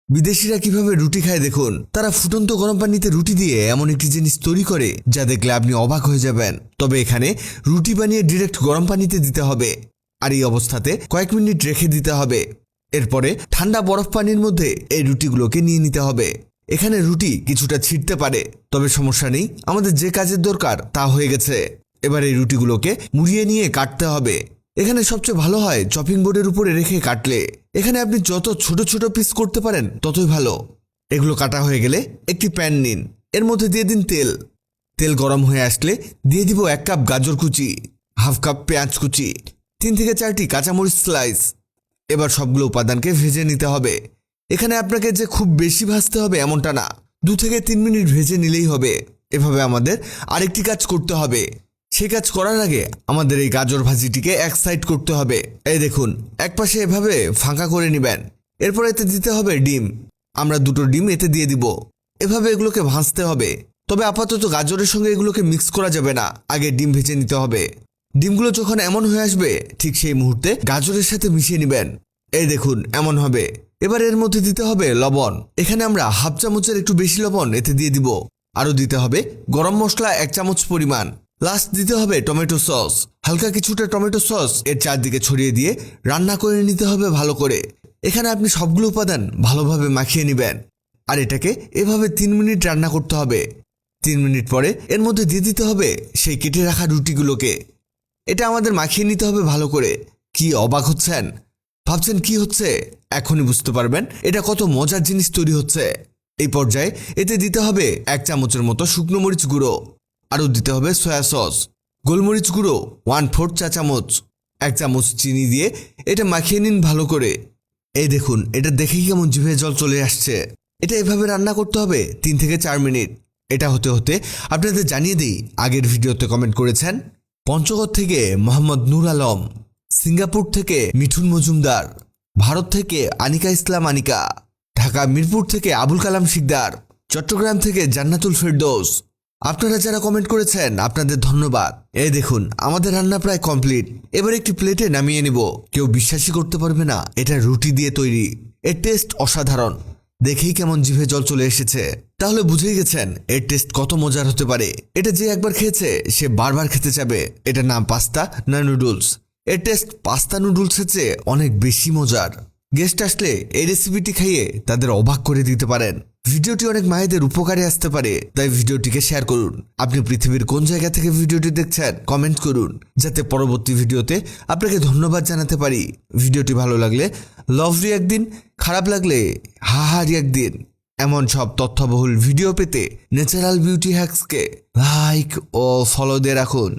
বিদেশিরা কিভাবে রুটি খায় দেখুন। তারা ফুটন্ত গরম পানিতে রুটি দিয়ে এমন একটি জিনিস তৈরি করে যা দেখলে আপনি অবাক হয়ে যাবেন। তবে এখানে রুটি বানিয়ে ডিরেক্ট গরম পানিতে দিতে হবে, আর এই অবস্থাতে কয়েক মিনিট রেখে দিতে হবে। এরপরে ঠান্ডা বরফ পানির মধ্যে এই রুটিগুলোকে নিয়ে নিতে হবে। এখানে রুটি কিছুটা ছিটতে পারে, তবে সমস্যা নেই, আমাদের যে কাজের দরকার তা হয়ে গেছে। এবার এই রুটিগুলোকে মুড়িয়ে নিয়ে কাটতে হবে। এখানে সবচেয়ে ভালো হয় চপিং বোর্ডের উপরে রেখে কাটলে। এখানে আপনি যত ছোট ছোট পিস করতে পারেন ততই ভালো। এগুলো কাটা হয়ে গেলে একটি প্যান নিন, এর মধ্যে দিয়ে দিন তেল। তেল গরম হয়ে আসলে দিয়ে দিব 1 কাপ গাজর কুচি, হাফ কাপ পেঁয়াজ কুচি, 3 থেকে 4টি কাঁচামরিচ স্লাইস। এবার সবগুলো উপাদানকে ভেজে নিতে হবে। এখানে আপনাকে যে খুব বেশি ভাজতে হবে এমনটা না, 2 থেকে 3 মিনিট ভেজে নিলেই হবে। এভাবে আমাদের আরেকটি কাজ করতে হবে। সেই কাজ করার আগে আমাদের এই গাজর ভাজিটিকে এক সাইড করতে হবে। এই দেখুন, এক পাশে এভাবে ফাঁকা করে নেবেন। এরপর এতে দিতে হবে ডিম। আমরা 2টো ডিম এতে দিয়ে দিব। এভাবে এগুলোকে ভাজতে হবে। তবে আপাতত গাজরের সঙ্গে এগুলোকে মিক্স করা যাবে না, আগে ডিম ভেজে নিতে হবে। ডিমগুলো যখন এমন হয়ে আসবে ঠিক সেই মুহূর্তে গাজরের সাথে মিশিয়ে নেবেন। এই দেখুন, এমন হবে। এবার এর মধ্যে দিতে হবে লবণ। এখানে আমরা হাফ চামচের একটু বেশি লবণ এতে দিয়ে দিব। আরও দিতে হবে গরম মশলা 1 চামচ পরিমাণ। লাস্ট দিতে হবে টমেটো সস। হালকা কিছুটা টমেটো সস এর চারদিকে ছড়িয়ে দিয়ে রান্না করে নিতে হবে ভালো করে। এখানে আপনি সবগুলো উপাদান ভালোভাবে মাখিয়ে নেবেন, আর এটাকে এভাবে 3 মিনিট রান্না করতে হবে। 3 মিনিট পরে এর মধ্যে দিয়ে দিতে হবে সেই কেটে রাখা রুটিগুলোকে। এটা আমাদের মাখিয়ে নিতে হবে ভালো করে। কি অবাক হচ্ছেন? ভাবছেন কি হচ্ছে? এখনই বুঝতে পারবেন এটা কত মজার জিনিস তৈরি হচ্ছে। এই পর্যায়ে এতে দিতে হবে 1 চামচের মতো শুকনো মরিচ গুঁড়ো। আরও দিতে হবে সয়া সস, গোলমরিচ গুঁড়ো 1/4 চা চামচ, 1 চামচ চিনি দিয়ে এটা মাখিয়ে নিন ভালো করে। এই দেখুন, এটা দেখেই কেমন জিভে জল চলে আসছে। এটা এভাবে রান্না করতে হবে 3 থেকে 4 মিনিট। এটা হতে হতে আপনাদের জানিয়ে দিই, আগের ভিডিওতে কমেন্ট করেছেন পঞ্চগড় থেকে মোহাম্মদ নূর আলম, সিঙ্গাপুর থেকে মিঠুন মজুমদার, ভারত থেকে আনিকা ইসলাম আনিকা, ঢাকা মিরপুর থেকে আবুল কালাম শিকদার, চট্টগ্রাম থেকে জান্নাতুল ফেরদৌস। আপনারা যারা কমেন্ট করেছেন আপনাদের ধন্যবাদ। এই দেখুন, আমাদের রান্না প্রায় কমপ্লিট। এবার একটি প্লেটে নামিয়ে নিব। কেউ বিশ্বাসই করতে পারবে না এটা রুটি দিয়ে তৈরি। এর টেস্ট অসাধারণ। দেখেই কেমন জিভে জল চলে এসেছে। তাহলে বুঝেই গেছেন এর টেস্ট কত মজার হতে পারে। এটা যে একবার খেয়েছে সে বারবার খেতে চাবে। এটার নাম পাস্তা না নুডলস। এর টেস্ট পাস্তা নুডলসের চেয়ে অনেক বেশি মজার। গেস্ট আসলে এই রেসিপিটি খাইয়ে তাদের অবাক করে দিতে পারেন। ভিডিওটি অনেক মায়েদের উপকারে আসতে পারে, তাই ভিডিওটিকে শেয়ার করুন। আপনি পৃথিবীর কোন জায়গা থেকে ভিডিওটি দেখছেন কমেন্ট করুন, যাতে পরবর্তী ভিডিওতে আপনাকে ধন্যবাদ জানাতে পারি। ভিডিওটি ভালো লাগলে লাভ রিঅ্যাক্ট দিন, খারাপ লাগলে হাহা রিঅ্যাক্ট দিন। এমন সব তথ্যবহুল ভিডিও পেতে ন্যাচারাল বিউটি হ্যাক্সকে লাইক ও ফলো দিয়ে রাখুন।